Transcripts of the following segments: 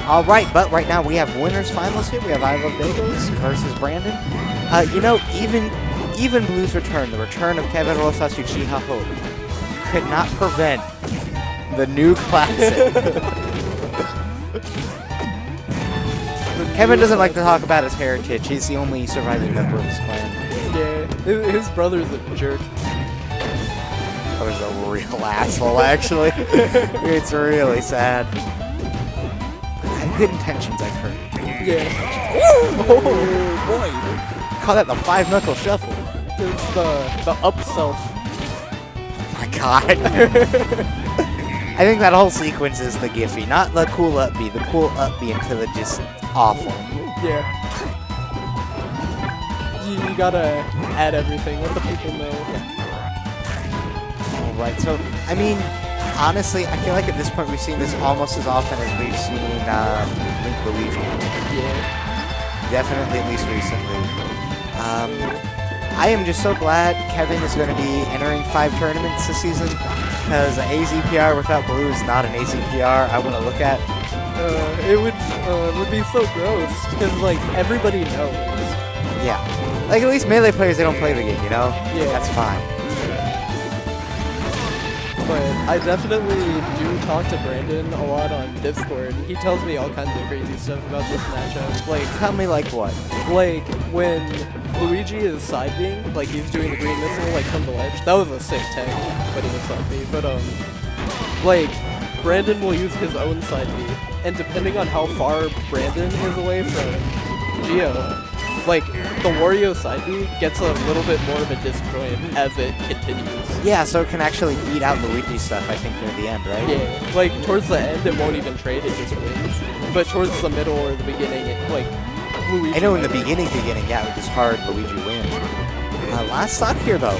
All right, but right now we have winners finals here. We have ilovebagelz versus Brandon. You know, even Blue's return, the return of Kevin Rosas Uchiha Hope, could not prevent the new classic. Kevin doesn't like to talk about his heritage. He's the only surviving member of his clan. Yeah, his brother's a jerk. That was a real asshole, actually. It's really sad. Good intentions, I've heard. Yeah. Oh, boy. Call that the 5-knuckle shuffle. It's the up self. Oh my god. I think that whole sequence is the Giphy, not the cool up B. The cool up B until it just awful. Yeah. You gotta add everything, let the people know. Yeah. Alright, so, I mean, honestly, I feel like at this point we've seen this almost as often as we've seen Link Luigi. Yeah. Definitely, at least recently. I am just so glad Kevin is going to be entering 5 tournaments this season, because an AZPR without Blue is not an AZPR I want to look at. It would be so gross, because, like, everybody knows. Yeah. Like, at least Melee players, they don't play the game, you know? Yeah. That's fine. But I definitely do talk to Brandon a lot on Discord. He tells me all kinds of crazy stuff about this matchup. Like, tell me, like, what? Like, when Luigi is side being, like, he's doing the green missile, like, from the ledge. That was a sick tech, but he was side B. But, like, Brandon will use his own side B. And depending on how far Brandon is away from Geo, like, the Wario side B gets a little bit more of a disjoint as it continues. Yeah, so it can actually beat out Luigi's stuff, I think, near the end, right? Yeah, like, towards the end, it won't even trade, it just wins. But towards the middle or the beginning, it, like, Luigi... I know in the beginning, yeah, it was hard, Luigi wins. Last stock here, though.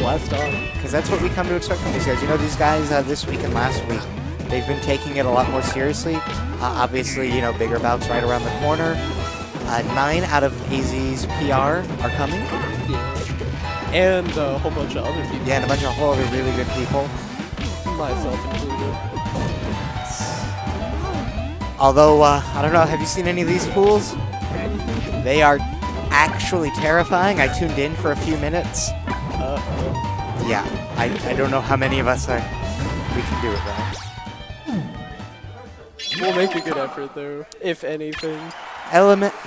Last stock. Because that's what we come to expect from these guys. You know, these guys, this week and last week, they've been taking it a lot more seriously. Obviously, you know, bigger bouts right around the corner. 9 out of AZ's PR are coming. Yeah. And a whole bunch of other people. Yeah, and a bunch of whole other really good people. Myself included. Although, I don't know, have you seen any of these pools? They are actually terrifying. I tuned in for a few minutes. Yeah, I don't know how many of us we can do it, though. We'll make a good effort, though, if anything.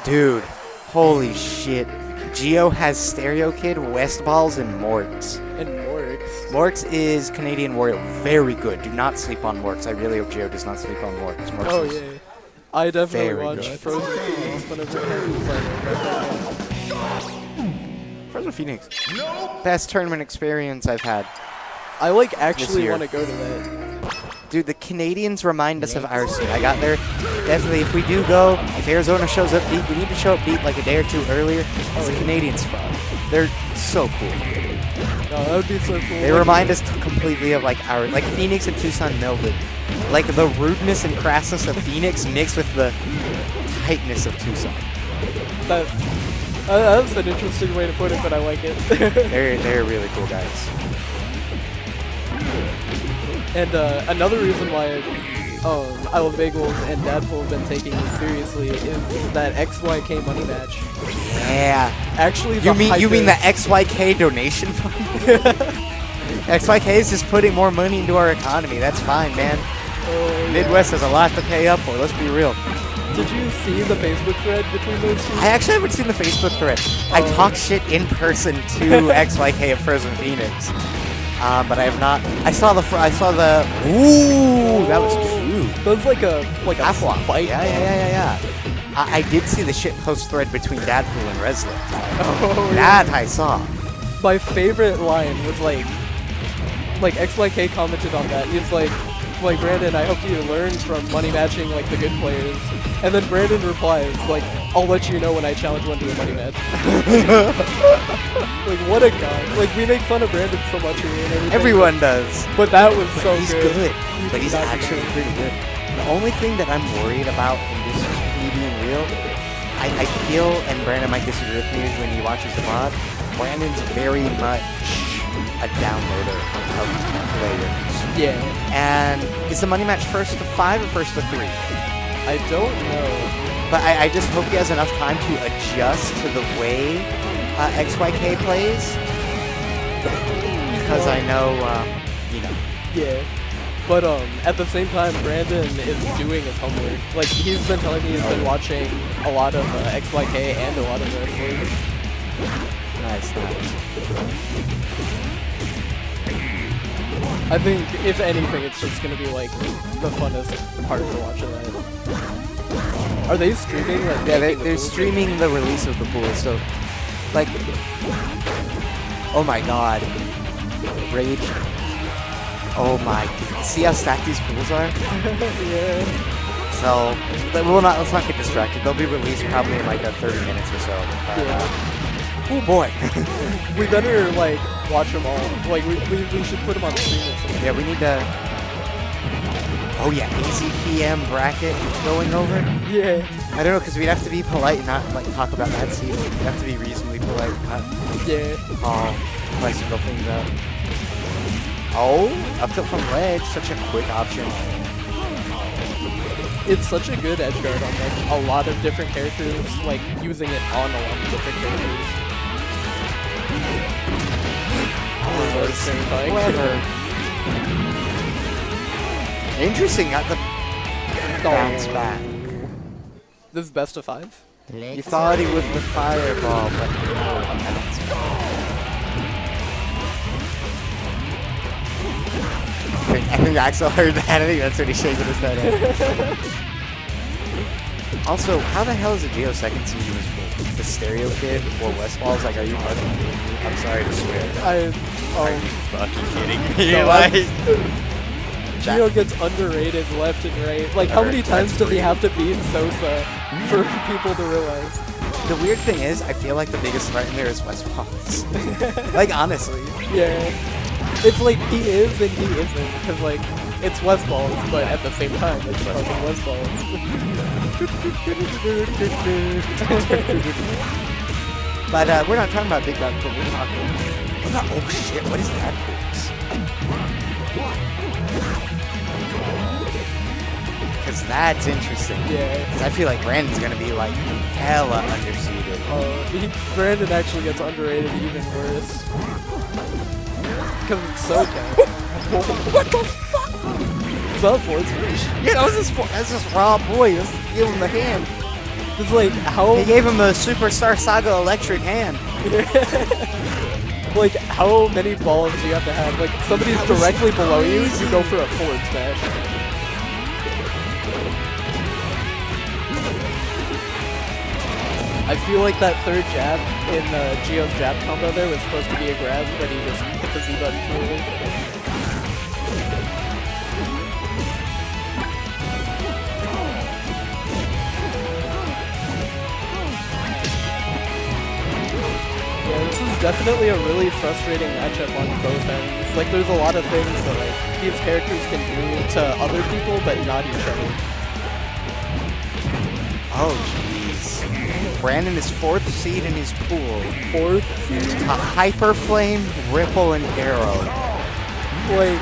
Dude, holy shit. Geo has Stereo Kid, West Balls, and Morks. And Morks. Morks is Canadian Wario. Very good. Do not sleep on Morks. I really hope Geo does not sleep on Morks. Oh, yeah. I definitely watch good. Frozen Phoenix whenever it happens. Frozen Phoenix. Best tournament experience I've had. I, like, actually want to go to that. Dude, the Canadians remind us of our scene. I got there. Definitely, if we do go, if Arizona shows up beat, we need to show up beat like a day or two earlier. It's the Canadians' fault. They're so cool. Oh, that would be so cool. They remind us completely of like Phoenix and Tucson melded. Like the rudeness and crassness of Phoenix mixed with the tightness of Tucson. That's an interesting way to put it, but I like it. They're really cool guys. And another reason why ilovebagelz and Dadpool have been taking this seriously is that XYK money match. Yeah. Actually, you mean the XYK donation fund? XYK is just putting more money into our economy. That's fine, man. Midwest has a lot to pay up for. Let's be real. Did you see the Facebook thread between those two? I actually haven't seen the Facebook thread. I talk shit in person to XYK at Frozen Phoenix. But I have not. I saw the. Ooh, that was cute. That was like a fight. Yeah. I did see the shit post thread between Dadpool and Reslet. Oh, that I saw. My favorite line was like XYK commented on that. He's like Brandon, I hope you learn from money matching like the good players. And then Brandon replies like, I'll let you know when I challenge one to a money match. Like, what a guy. Like, we make fun of Brandon so much here and everything. Everyone does. But that was so he's good. But he's actually pretty good. The only thing that I'm worried about in this me being real, I feel, and Brandon might disagree with me when he watches the mod, Brandon's very much a downloader of players. Yeah. And is the money match first to 5 or first to 3? I don't know. But I just hope he has enough time to adjust to the way XYK plays. Because I know, you know. Yeah. But at the same time, Brandon is doing his homework. Like, he's been telling me he's been watching a lot of XYK and a lot of wrestling. Nice. I think, if anything, it's just gonna be like the funnest part to watch of that. Are they streaming? Like, Yeah, they're streaming the release of the pool, so, like, oh my god. Rage. Oh my, see how stacked these pools are? Yeah. So, let's not get distracted. They'll be released probably in like 30 minutes or so. Yeah. Oh boy. We better, like, watch them all. Like, we should put them on stream or something. Yeah, we need to... Oh yeah, CZPM bracket going over? Yeah. I don't know, because we'd have to be polite and not, like, talk about that season. We'd have to be reasonably polite and not... Yeah. Bicycle things out. Oh, up tilt from ledge, such a quick option. It's such a good edge guard on like a lot of different characters, like using it on a lot of different characters. Oh, clever. Interesting, got the bounce back. This is best of 5? You thought he was the fireball, but no, bounce back. I think Axel heard that. I think that's what he's shaking his head at. Also, how the hell is a Geo second season is cool? The Stereo Kid or Westfall's like, are you fucking kidding me? I'm sorry to swear. Are you fucking kidding me? No, Like, Geo gets underrated left and right. Like, how many times does he have to beat Sosa for people to realize? the weird thing is, I feel like the biggest threat in there is Westfall's. Like, honestly. Yeah. It's like he is and he isn't, because like, it's Westballs, but at the same time, it's fucking Westballs. But we're not talking about Big Dadpool, we're talking about, oh shit, what is Dadpool's? Because that's interesting. Yeah. Because I feel like Brandon's gonna be like hella underseeded. Brandon actually gets underrated even worse. Because it's so bad. What the fuck? Is that a forward smash? Yeah, that's just raw boy. Let's give him the hand. It's like, how... He gave him a Superstar Saga electric hand. Like, how many balls do you have to have? Like, somebody's directly below you, you go for a forward smash. I feel like that third jab in Geo's jab combo there was supposed to be a grab, but he just hit the Z button too early. Yeah, this is definitely a really frustrating matchup on both ends. Like, there's a lot of things that like these characters can do to other people, but not each other. Oh, jeez. Brandon is 4th seed in his pool. 4th seed? A Hyper Flame, Ripple, and Arrow. Like,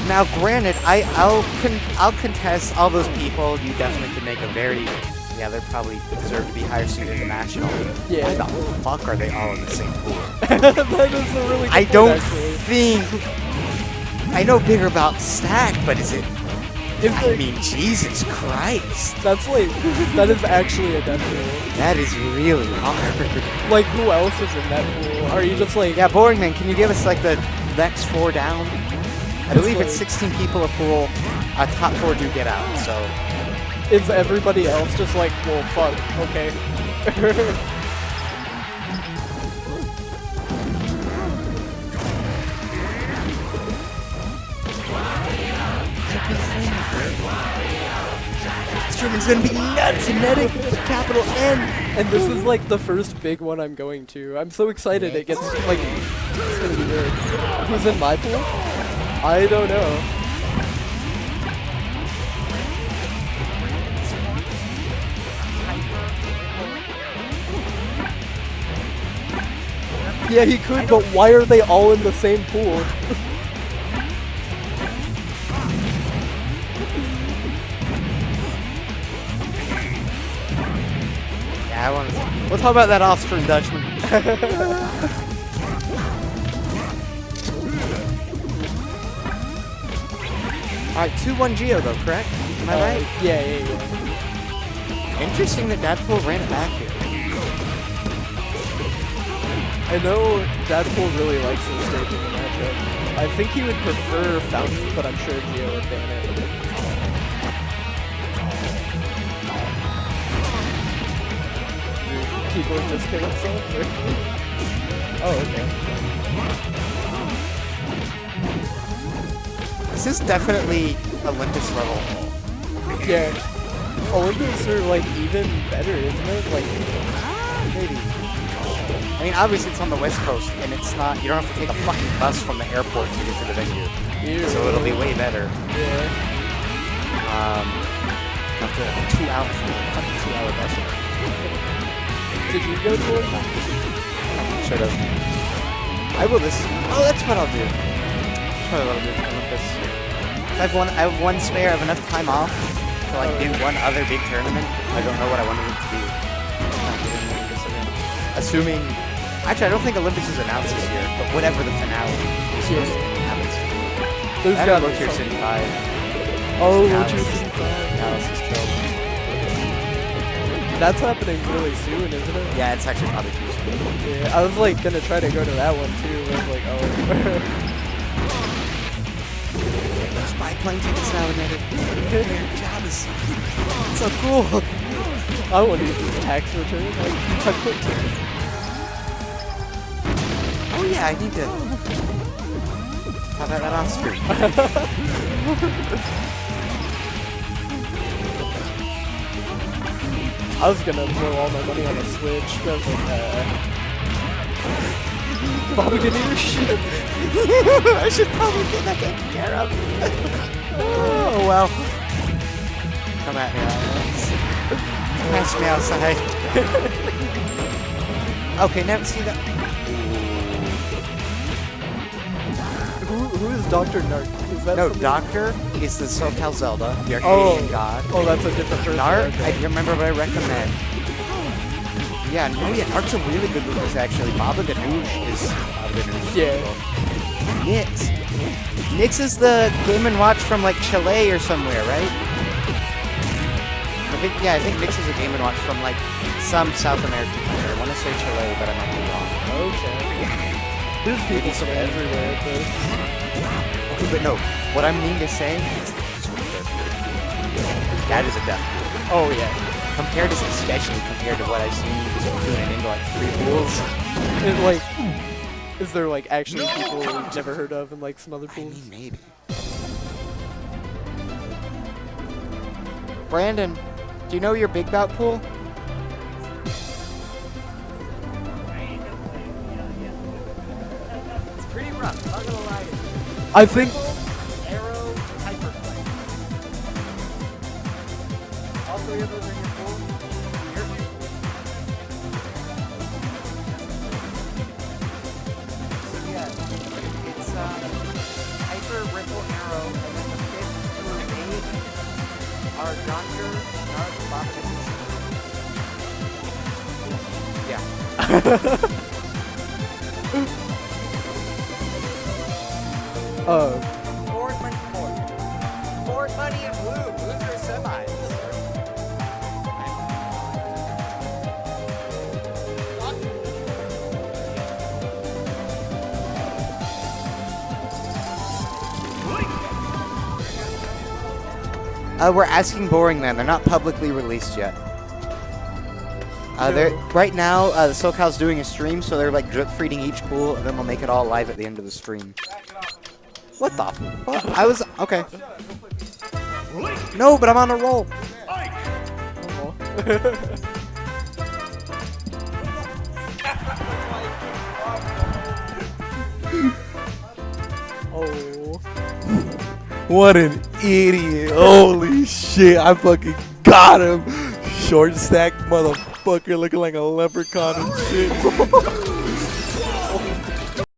now granted, I'll contest all those people. You definitely could make a very... Yeah, they probably deserve to be higher seeded in National. yeah. Why the fuck are they all in the same pool? That is a really good I point, don't actually. think... I know bigger about stack, but is it... I like, mean, Jesus Christ. that's like, that is actually a death pool. That is really hard. Like, who else is in that pool? Are you just like... Yeah, Boring Man, can you give us like the next 4 down? I believe like, it's 16 people a pool. Top 4 do get out, so... Is everybody else just like, well, fuck, okay. Streaming's gonna be nuts and netting with a capital N. And this is like the first big one I'm going to. I'm so excited it gets, like, it's gonna be good. Who's in my pool? I don't know. Yeah, he could, but why are they all in the same pool? I want to. We'll talk about that off stream, Dutchman. Alright, 2-1 Geo though, correct? Am I right? Yeah. Interesting that Dadpool ran it back here. I know Dadpool really likes this stage in the matchup. I think he would prefer Fountain, but I'm sure Geo would ban it. Keyboard just kill himself? Or? Oh, okay. This is definitely Olympus level. Yeah. Olympus are like even better, isn't it? Like, Maybe. I mean, obviously it's on the West Coast, and it's not. You don't have to take a fucking bus from the airport to get to the venue, so it'll be way better. Yeah. After 2 hours, fucking 2-hour bus ride. Did you go to Olympus? Should have. I will this. Oh, that's what I'll do. That's what I'll do for Olympus. I have one spare. I have enough time off to like do one other big tournament. I don't know what I wanted it to be. Not doing Olympus again. Assuming, actually, I don't think Olympus is announced this year, but whatever the finale is happens to be. There's I got have Low Tier City 5. Oh, Low Low Tier Tier City City 5. Analysis killed. That's happening really soon, isn't it? Yeah, it's actually probably too soon. Yeah, I was like gonna try to go to that one too. I was like, oh. Spy plane tickets now and then. Jobs. It's so cool. I want to use this tax return. Like, I quit. Oh yeah, I need to. How about that on stream? I was gonna blow all my money on a Switch, but I was like, Bobby Ganoush. I should probably get that taken care of. Oh well. Come at me, Alex. Smash me outside. Okay, never see that. Who is Dr. Narc? Is that No, something? Doctor is the SoCal Zelda, the Arcadian god. Oh, that's a different person. Narc, okay. I remember what I recommend. Yeah, Narc's a really good Lucas actually. Baba Ganoush is Baba Ganoush. Yeah. Nix. Nix is the Game & Watch from like Chile or somewhere, right? I think Nix is a Game & Watch from like some South American country. I want to say Chile, but I might be wrong. Okay. There's people from everywhere at this. Okay, but no. What I mean to say is that is a death pool. Oh yeah. Compared to, especially compared to what I've seen just tuning into like 3 pools. And like, is there like actually people we've never heard of in like some other I pools? mean, maybe. Brandon, do you know your big bout pool? It's pretty rough, not gonna lie. I think. Arrow, hyperplane. All 3 of those are in your pool? So yeah, it's hyper, ripple, arrow, and then the 5th through 8 are Doctor, Narc, Baba, Yeah. Forward money and blue. Blues are semis. We're asking Boring Man. They're not publicly released yet. They're right now. The SoCal's doing a stream, so they're like drip feeding each pool, and then we'll make it all live at the end of the stream. What the fuck? I was okay. No, but I'm on a roll. Oh. What an idiot. Holy shit. I fucking got him. Short stack motherfucker looking like a leprechaun and shit.